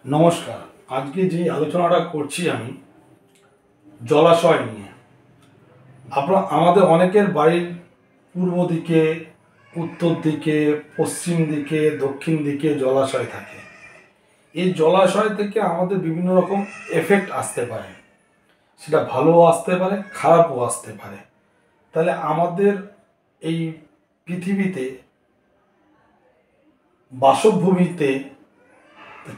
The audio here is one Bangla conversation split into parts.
নমস্কার। আজকে যে আলোচনাটা করছি আমি জলাশয় নিয়ে। আমাদের অনেকের বাড়ির পূর্ব দিকে, উত্তর দিকে, পশ্চিম দিকে, দক্ষিণ দিকে জলাশয় থাকে। এই জলাশয় থেকে আমাদের বিভিন্ন রকম এফেক্ট আসতে পারে, সেটা ভালোও আসতে পারে, খারাপও আসতে পারে। তাহলে আমাদের এই পৃথিবীতে বাসভূমিতে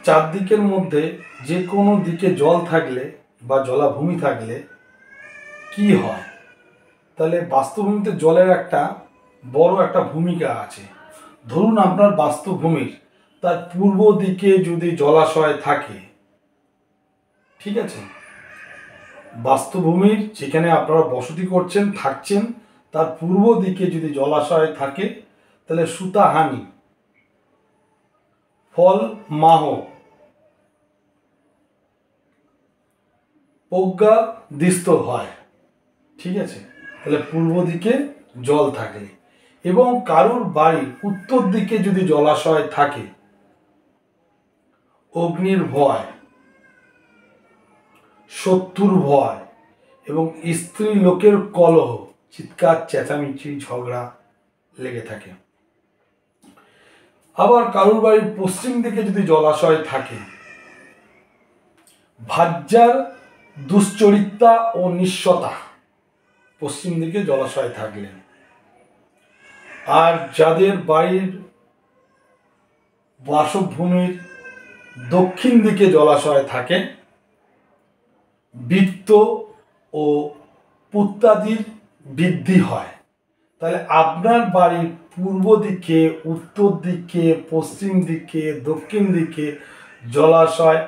চারদিকের মধ্যে যে কোনো দিকে জল থাকলে বা জলাভূমি থাকলে কি হয়, তাহলে বাস্তুভূমিতে জলের একটা বড় একটা ভূমিকা আছে। ধরুন আপনার বাস্তুভূমির তার পূর্ব দিকে যদি জলাশয় থাকে, ঠিক আছে, বাস্তুভূমির যেখানে আপনারা বসতি করছেন, থাকছেন, তার পূর্ব দিকে যদি জলাশয় থাকে, তাহলে সুতাহানি, ফল মাহ, প্রজ্ঞা দৃষ্ট হয়। ঠিক আছে, তাহলে পূর্ব দিকে জল থাকে। এবং কারুর বাড়ির উত্তর দিকে যদি জলাশয় থাকে, অগ্নির ভয়, শত্রুর ভয় এবং স্ত্রী লোকের কলহ, চিৎকার চেঁচামেচি ঝগড়া লেগে থাকে। আবার কারুর বাড়ির পশ্চিম দিকে যদি জলাশয় থাকে, ভাজ্যার দুশ্চরিত্রা ও নিঃস্বতা পশ্চিম দিকে জলাশয় থাকলে। আর যাদের বাড়ির বাসভূমির দক্ষিণ দিকে জলাশয় থাকে, বৃত্ত ও পুত্রাদির বৃদ্ধি হয়। তাহলে আপনার বাড়ির পূর্ব দিকে, উত্তর দিকে, পশ্চিম দিকে, দক্ষিণ দিকে জলাশয়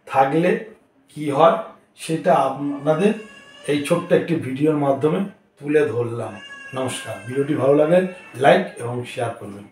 থাকলে কি হয়, সেটা আপনাদের এই ছোট্ট একটি ভিডিওর মাধ্যমে তুলে ধরলাম। নমস্কার। ভিডিওটি ভালো লাগলে লাইক এবং শেয়ার করবেন।